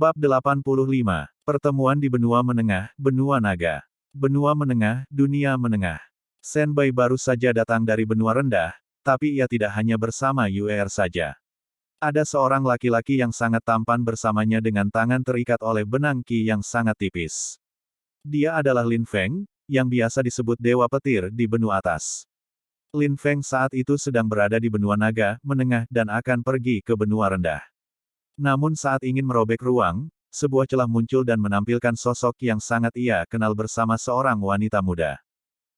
Bab 85. Pertemuan di Benua Menengah, Benua Naga. Benua Menengah, Dunia Menengah. Senbai baru saja datang dari benua rendah, tapi ia tidak hanya bersama Yuer saja. Ada seorang laki-laki yang sangat tampan bersamanya dengan tangan terikat oleh benang Qi yang sangat tipis. Dia adalah Lin Feng, yang biasa disebut Dewa Petir di benua atas. Lin Feng saat itu sedang berada di benua naga, menengah dan akan pergi ke benua rendah. Namun saat ingin merobek ruang, sebuah celah muncul dan menampilkan sosok yang sangat ia kenal bersama seorang wanita muda.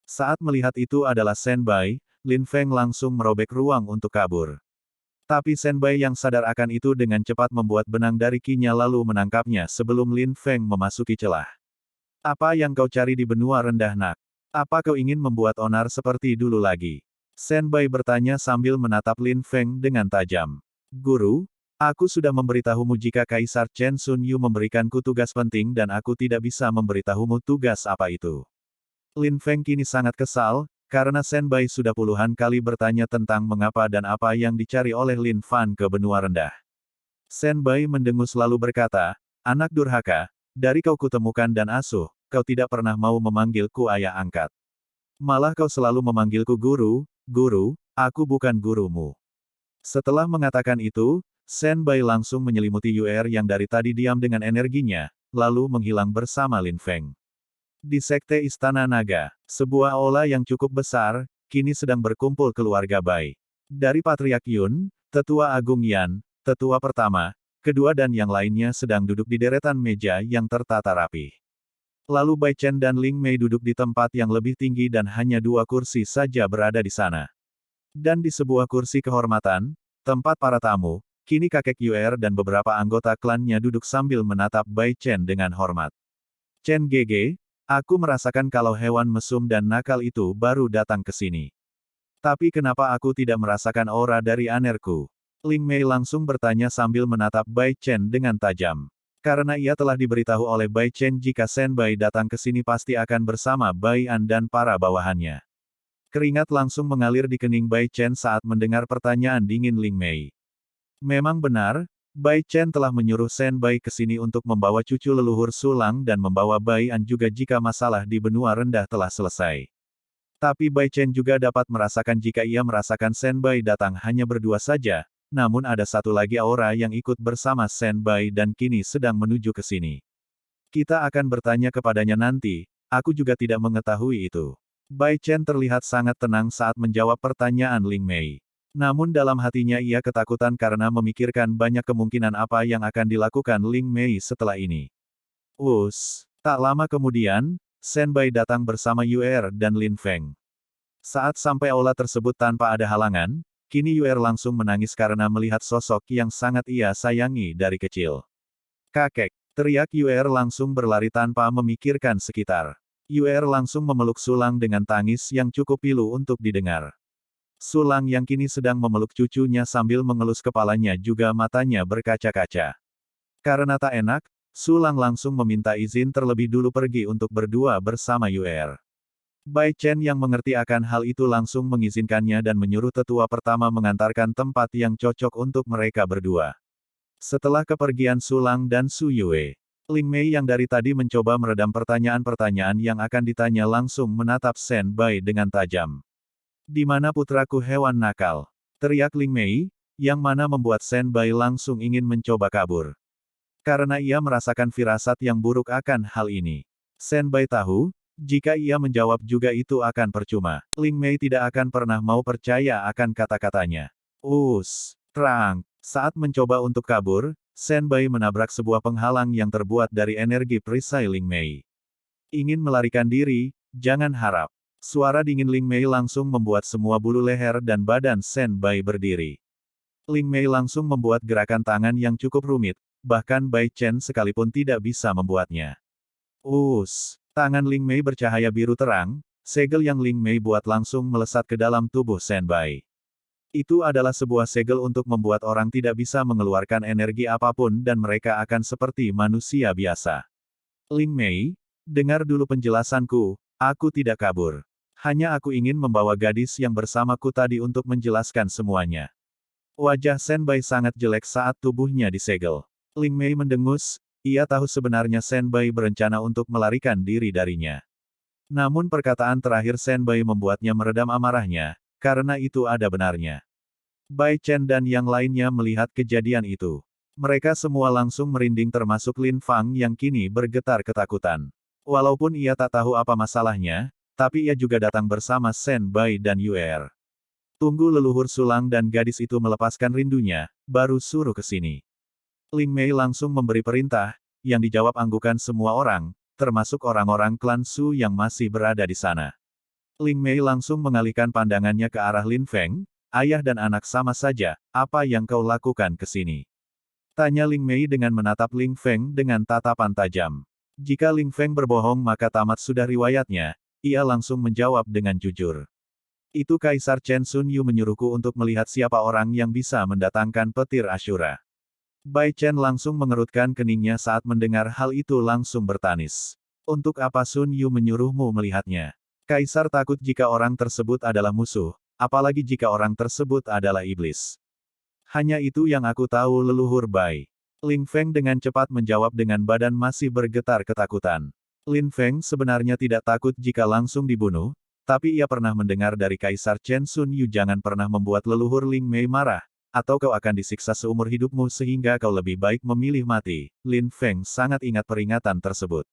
Saat melihat itu adalah Senbai, Lin Feng langsung merobek ruang untuk kabur. Tapi Senbai yang sadar akan itu dengan cepat membuat benang dari Qi-nya lalu menangkapnya sebelum Lin Feng memasuki celah. Apa yang kau cari di benua rendah nak? Apa kau ingin membuat onar seperti dulu lagi? Senbai bertanya sambil menatap Lin Feng dengan tajam. Guru, aku sudah memberitahumu jika Kaisar Chen Sun Yu memberikanku tugas penting dan aku tidak bisa memberitahumu tugas apa itu. Lin Feng kini sangat kesal, karena Senbai sudah puluhan kali bertanya tentang mengapa dan apa yang dicari oleh Lin Fan ke benua rendah. Senbai mendengus lalu berkata, anak durhaka, dari kau kutemukan dan asuh, kau tidak pernah mau memanggilku ayah angkat. Malah kau selalu memanggilku guru, aku bukan gurumu. Setelah mengatakan itu, Senbai langsung menyelimuti Yuer yang dari tadi diam dengan energinya, lalu menghilang bersama Lin Feng. Di Sekte Istana Naga, sebuah aula yang cukup besar, kini sedang berkumpul keluarga Bai. Dari Patriark Yun, Tetua Agung Yan, Tetua Pertama, Kedua dan yang lainnya sedang duduk di deretan meja yang tertata rapi. Lalu Bai Chen dan Ling Mei duduk di tempat yang lebih tinggi dan hanya 2 kursi saja berada di sana. Dan di sebuah kursi kehormatan, tempat para tamu, kini kakek Yuer dan beberapa anggota klannya duduk sambil menatap Bai Chen dengan hormat. Chen Gege, aku merasakan kalau hewan mesum dan nakal itu baru datang ke sini. Tapi kenapa aku tidak merasakan aura dari anerku? Ling Mei langsung bertanya sambil menatap Bai Chen dengan tajam. Karena ia telah diberitahu oleh Bai Chen jika Senbai datang ke sini pasti akan bersama Bai An dan para bawahannya. Keringat langsung mengalir di kening Bai Chen saat mendengar pertanyaan dingin Ling Mei. Memang benar, Bai Chen telah menyuruh Senbai ke sini untuk membawa cucu leluhur Sulang dan membawa Bai An juga jika masalah di benua rendah telah selesai. Tapi Bai Chen juga dapat merasakan jika ia merasakan Senbai datang hanya berdua saja, namun ada satu lagi aura yang ikut bersama Senbai dan kini sedang menuju ke sini. Kita akan bertanya kepadanya nanti, aku juga tidak mengetahui itu. Bai Chen terlihat sangat tenang saat menjawab pertanyaan Ling Mei. Namun dalam hatinya ia ketakutan karena memikirkan banyak kemungkinan apa yang akan dilakukan Ling Mei setelah ini. Tak lama kemudian, Senbai datang bersama Yuer dan Lin Feng. Saat sampai aula tersebut tanpa ada halangan, kini Yuer langsung menangis karena melihat sosok yang sangat ia sayangi dari kecil. Kakek, teriak Yuer langsung berlari tanpa memikirkan sekitar. Yuer langsung memeluk Sulang dengan tangis yang cukup pilu untuk didengar. Sulang yang kini sedang memeluk cucunya sambil mengelus kepalanya juga matanya berkaca-kaca. Karena tak enak, Sulang langsung meminta izin terlebih dulu pergi untuk berdua bersama Yuer. Bai Chen yang mengerti akan hal itu langsung mengizinkannya dan menyuruh tetua pertama mengantarkan tempat yang cocok untuk mereka berdua. Setelah kepergian Sulang dan Su Yue, Ling Mei yang dari tadi mencoba meredam pertanyaan-pertanyaan yang akan ditanya langsung menatap Senbai dengan tajam. Di mana putraku hewan nakal? Teriak Ling Mei, yang mana membuat Senbai langsung ingin mencoba kabur. Karena ia merasakan firasat yang buruk akan hal ini. Senbai tahu, jika ia menjawab juga itu akan percuma. Ling Mei tidak akan pernah mau percaya akan kata-katanya. Terang. Saat mencoba untuk kabur, Senbai menabrak sebuah penghalang yang terbuat dari energi perisai Ling Mei. Ingin melarikan diri, jangan harap. Suara dingin Ling Mei langsung membuat semua bulu leher dan badan Senbai berdiri. Ling Mei langsung membuat gerakan tangan yang cukup rumit, bahkan Bai Chen sekalipun tidak bisa membuatnya. Tangan Ling Mei bercahaya biru terang, segel yang Ling Mei buat langsung melesat ke dalam tubuh Senbai. Itu adalah sebuah segel untuk membuat orang tidak bisa mengeluarkan energi apapun dan mereka akan seperti manusia biasa. Ling Mei, dengar dulu penjelasanku, aku tidak kabur. Hanya aku ingin membawa gadis yang bersamaku tadi untuk menjelaskan semuanya. Wajah Senbai sangat jelek saat tubuhnya disegel. Ling Mei mendengus, ia tahu sebenarnya Shen Bai berencana untuk melarikan diri darinya. Namun perkataan terakhir Shen Bai membuatnya meredam amarahnya, karena itu ada benarnya. Bai Chen dan yang lainnya melihat kejadian itu. Mereka semua langsung merinding termasuk Lin Fang yang kini bergetar ketakutan. Walaupun ia tak tahu apa masalahnya, tapi ia juga datang bersama Shen Bai dan Yue. Tunggu leluhur Sulang dan gadis itu melepaskan rindunya, baru suruh ke sini. Ling Mei langsung memberi perintah, yang dijawab anggukan semua orang, termasuk orang-orang klan Su yang masih berada di sana. Ling Mei langsung mengalihkan pandangannya ke arah Lin Feng, ayah dan anak sama saja, apa yang kau lakukan ke sini? Tanya Ling Mei dengan menatap Ling Feng dengan tatapan tajam. Jika Ling Feng berbohong maka tamat sudah riwayatnya, ia langsung menjawab dengan jujur. Itu Kaisar Chen Sun Yu menyuruhku untuk melihat siapa orang yang bisa mendatangkan petir Ashura. Bai Chen langsung mengerutkan keningnya saat mendengar hal itu langsung bertanis. Untuk apa Sun Yu menyuruhmu melihatnya? Kaisar takut jika orang tersebut adalah musuh, apalagi jika orang tersebut adalah iblis. Hanya itu yang aku tahu leluhur Bai. Ling Feng dengan cepat menjawab dengan badan masih bergetar ketakutan. Lin Feng sebenarnya tidak takut jika langsung dibunuh, tapi ia pernah mendengar dari Kaisar Chen Sun Yu jangan pernah membuat leluhur Ling Mei marah, atau kau akan disiksa seumur hidupmu sehingga kau lebih baik memilih mati. Lin Feng sangat ingat peringatan tersebut.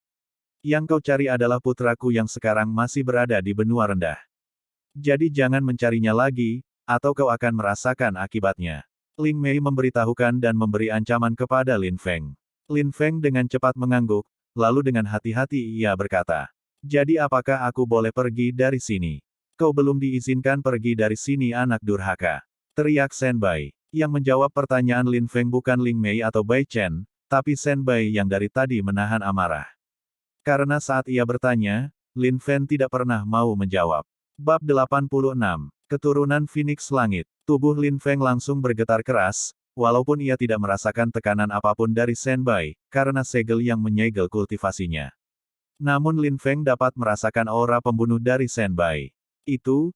Yang kau cari adalah putraku yang sekarang masih berada di benua rendah. Jadi jangan mencarinya lagi, atau kau akan merasakan akibatnya. Ling Mei memberitahukan dan memberi ancaman kepada Lin Feng. Lin Feng dengan cepat mengangguk, lalu dengan hati-hati ia berkata, jadi apakah aku boleh pergi dari sini? Kau belum diizinkan pergi dari sini anak durhaka. Teriak Shen Bai. Yang menjawab pertanyaan Lin Feng bukan Ling Mei atau Bai Chen, tapi Shen Bai yang dari tadi menahan amarah. Karena saat ia bertanya, Lin Feng tidak pernah mau menjawab. Bab 86. Keturunan Phoenix Langit. Tubuh Lin Feng langsung bergetar keras, walaupun ia tidak merasakan tekanan apapun dari Shen Bai, karena segel yang menyegel kultivasinya. Namun Lin Feng dapat merasakan aura pembunuh dari Shen Bai. Itu,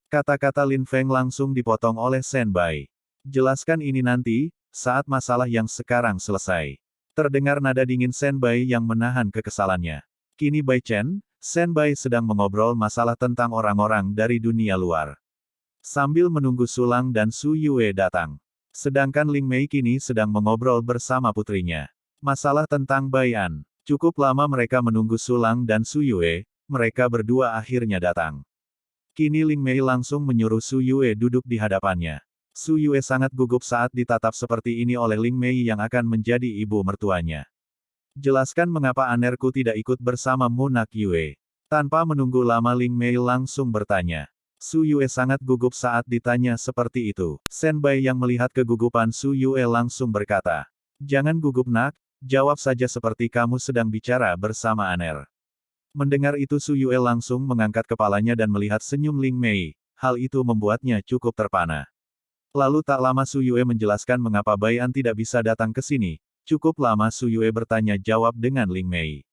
kata-kata Lin Feng langsung dipotong oleh Shen Bai. Jelaskan ini nanti, saat masalah yang sekarang selesai. Terdengar nada dingin Shen Bai yang menahan kekesalannya. Kini Bai Chen, Shen Bai sedang mengobrol masalah tentang orang-orang dari dunia luar. Sambil menunggu Sulang dan Su Yue datang. Sedangkan Ling Mei kini sedang mengobrol bersama putrinya. Masalah tentang Bai An. Cukup lama mereka menunggu Sulang dan Su Yue, mereka berdua akhirnya datang. Kini Ling Mei langsung menyuruh Su Yue duduk di hadapannya. Su Yue sangat gugup saat ditatap seperti ini oleh Ling Mei yang akan menjadi ibu mertuanya. Jelaskan mengapa anerku tidak ikut bersamamu Nak Yue. Tanpa menunggu lama Ling Mei langsung bertanya. Su Yue sangat gugup saat ditanya seperti itu. Shen Bai yang melihat kegugupan Su Yue langsung berkata. Jangan gugup nak, jawab saja seperti kamu sedang bicara bersama Aner. Mendengar itu Su Yue langsung mengangkat kepalanya dan melihat senyum Ling Mei. Hal itu membuatnya cukup terpana. Lalu tak lama Su Yue menjelaskan mengapa Bai An tidak bisa datang ke sini. Cukup lama Su Yue bertanya jawab dengan Ling Mei.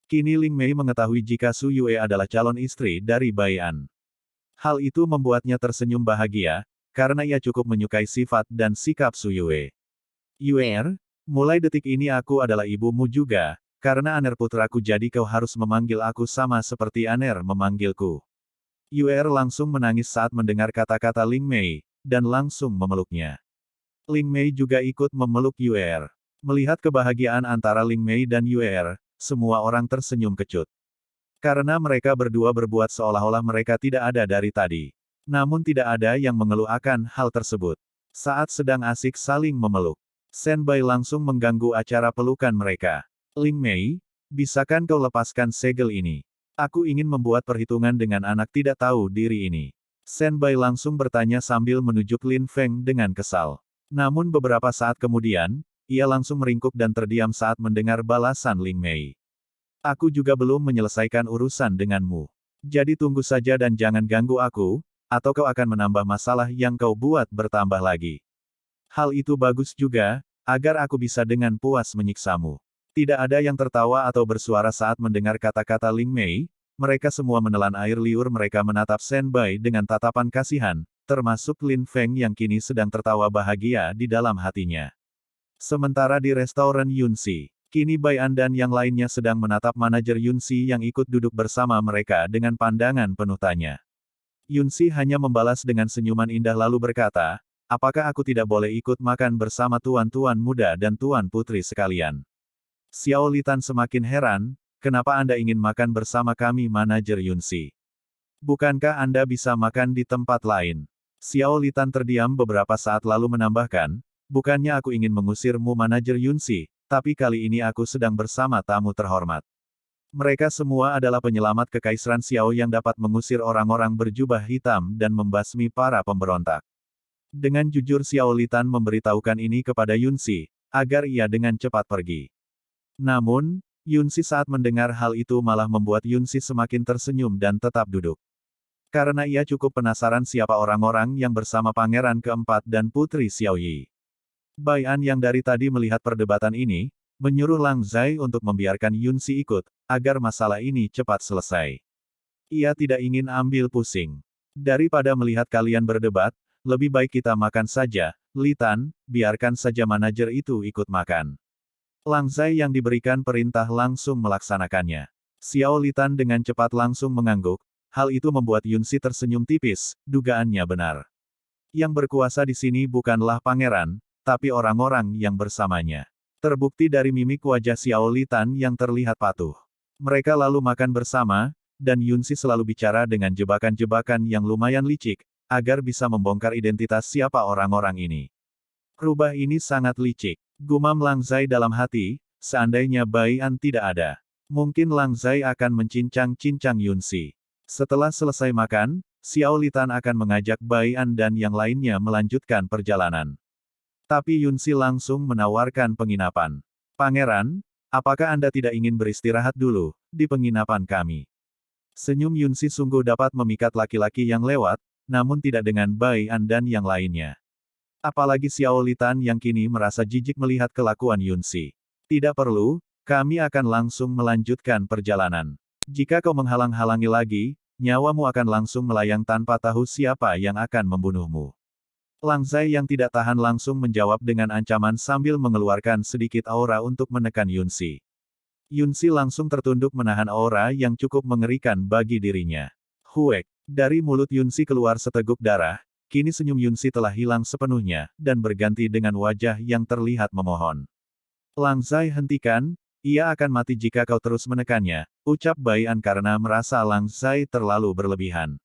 Kini Ling Mei mengetahui jika Su Yue adalah calon istri dari Bai An. Hal itu membuatnya tersenyum bahagia, karena ia cukup menyukai sifat dan sikap Su Yue. Yue, mulai detik ini aku adalah ibumu juga, karena Aner putraku jadi kau harus memanggil aku sama seperti Aner memanggilku. Yue langsung menangis saat mendengar kata-kata Ling Mei, dan langsung memeluknya. Ling Mei juga ikut memeluk Yue. Melihat kebahagiaan antara Ling Mei dan Yue, semua orang tersenyum kecut. Karena mereka berdua berbuat seolah-olah mereka tidak ada dari tadi. Namun tidak ada yang mengeluh akan hal tersebut. Saat sedang asik saling memeluk, Shen Bai langsung mengganggu acara pelukan mereka. Ling Mei, bisakah kau lepaskan segel ini? Aku ingin membuat perhitungan dengan anak tidak tahu diri ini. Shen Bai langsung bertanya sambil menunjuk Lin Feng dengan kesal. Namun beberapa saat kemudian, ia langsung meringkuk dan terdiam saat mendengar balasan Ling Mei. Aku juga belum menyelesaikan urusan denganmu. Jadi tunggu saja dan jangan ganggu aku, atau kau akan menambah masalah yang kau buat bertambah lagi. Hal itu bagus juga, agar aku bisa dengan puas menyiksamu. Tidak ada yang tertawa atau bersuara saat mendengar kata-kata Ling Mei, mereka semua menelan air liur mereka menatap Shen Bai dengan tatapan kasihan, termasuk Lin Feng yang kini sedang tertawa bahagia di dalam hatinya. Sementara di restoran Yunxi, Kini Bai An dan yang lainnya sedang menatap manajer Yunsi yang ikut duduk bersama mereka dengan pandangan penuh tanya. Yunsi hanya membalas dengan senyuman indah lalu berkata, apakah aku tidak boleh ikut makan bersama tuan-tuan muda dan tuan putri sekalian? Xiao Litan semakin heran, kenapa Anda ingin makan bersama kami manajer Yunsi? Bukankah Anda bisa makan di tempat lain? Xiao Litan terdiam beberapa saat lalu menambahkan, bukannya aku ingin mengusirmu manajer Yunsi, tapi kali ini aku sedang bersama tamu terhormat. Mereka semua adalah penyelamat kekaisaran Xiao yang dapat mengusir orang-orang berjubah hitam dan membasmi para pemberontak. Dengan jujur Xiao Litan memberitahukan ini kepada Yunsi, agar ia dengan cepat pergi. Namun, Yunsi saat mendengar hal itu malah membuat Yunsi semakin tersenyum dan tetap duduk. Karena ia cukup penasaran siapa orang-orang yang bersama pangeran keempat dan putri Xiao Yi. Bai An yang dari tadi melihat perdebatan ini, menyuruh Lang Zai untuk membiarkan Yunsi ikut, agar masalah ini cepat selesai. Ia tidak ingin ambil pusing. Daripada melihat kalian berdebat, lebih baik kita makan saja, Litan, biarkan saja manajer itu ikut makan. Lang Zai yang diberikan perintah langsung melaksanakannya. Xiao Litan dengan cepat langsung mengangguk, hal itu membuat Yunsi tersenyum tipis, dugaannya benar. Yang berkuasa di sini bukanlah pangeran, tapi orang-orang yang bersamanya. Terbukti dari mimik wajah Xiao Litan yang terlihat patuh. Mereka lalu makan bersama, dan Yunsi selalu bicara dengan jebakan-jebakan yang lumayan licik, agar bisa membongkar identitas siapa orang-orang ini. Rubah ini sangat licik. Gumam Lang Zai dalam hati, seandainya Bai An tidak ada. Mungkin Lang Zai akan mencincang-cincang Yunsi. Setelah selesai makan, Xiao Litan akan mengajak Bai An dan yang lainnya melanjutkan perjalanan. Tapi Yunsi langsung menawarkan penginapan. Pangeran, apakah Anda tidak ingin beristirahat dulu, di penginapan kami? Senyum Yunsi sungguh dapat memikat laki-laki yang lewat, namun tidak dengan Bai An dan yang lainnya. Apalagi Xiao Litan yang kini merasa jijik melihat kelakuan Yunsi. Tidak perlu, kami akan langsung melanjutkan perjalanan. Jika kau menghalang-halangi lagi, nyawamu akan langsung melayang tanpa tahu siapa yang akan membunuhmu. Lang Zai yang tidak tahan langsung menjawab dengan ancaman sambil mengeluarkan sedikit aura untuk menekan Yunsi. Yunsi langsung tertunduk menahan aura yang cukup mengerikan bagi dirinya. Huek, dari mulut Yunsi keluar seteguk darah, kini senyum Yunsi telah hilang sepenuhnya, dan berganti dengan wajah yang terlihat memohon. Lang Zai hentikan, ia akan mati jika kau terus menekannya, ucap Bai An karena merasa Lang Zai terlalu berlebihan.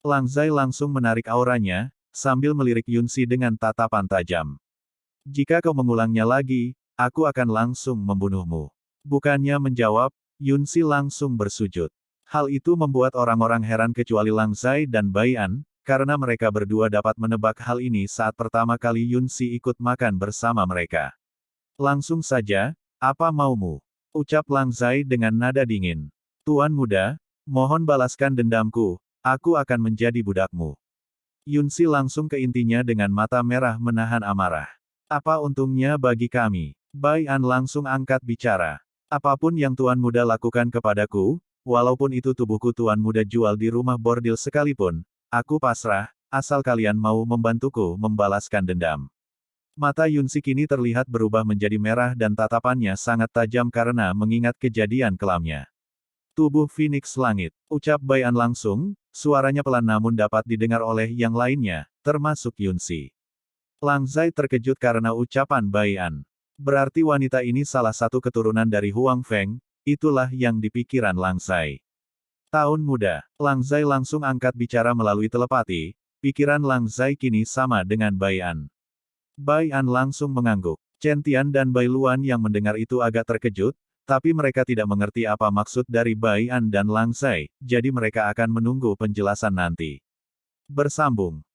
Lang Zai langsung menarik auranya, sambil melirik Yunsi dengan tatapan tajam. Jika kau mengulangnya lagi, aku akan langsung membunuhmu. Bukannya menjawab, Yunsi langsung bersujud. Hal itu membuat orang-orang heran kecuali Lang Zai dan Bai An, karena mereka berdua dapat menebak hal ini saat pertama kali Yunsi ikut makan bersama mereka. Langsung saja, apa maumu? Ucap Lang Zai dengan nada dingin. Tuan muda, mohon balaskan dendamku, aku akan menjadi budakmu. Yunsi langsung ke intinya dengan mata merah menahan amarah. Apa untungnya bagi kami? Bai An langsung angkat bicara. Apapun yang Tuan Muda lakukan kepadaku, walaupun itu tubuhku Tuan Muda jual di rumah bordil sekalipun, aku pasrah, asal kalian mau membantuku membalaskan dendam. Mata Yunsi kini terlihat berubah menjadi merah dan tatapannya sangat tajam karena mengingat kejadian kelamnya. Tubuh Phoenix Langit, ucap Bai An langsung, suaranya pelan namun dapat didengar oleh yang lainnya, termasuk Yunsi. Lang Zai terkejut karena ucapan Bai An. Berarti wanita ini salah satu keturunan dari Huang Feng, itulah yang dipikiran Lang Zai. Tahun muda, Lang Zai langsung angkat bicara melalui telepati, pikiran Lang Zai kini sama dengan Bai An. Bai An langsung mengangguk. Chen Tian dan Bai Luan yang mendengar itu agak terkejut, tapi mereka tidak mengerti apa maksud dari Bai An dan Lang Zai, jadi mereka akan menunggu penjelasan nanti. Bersambung.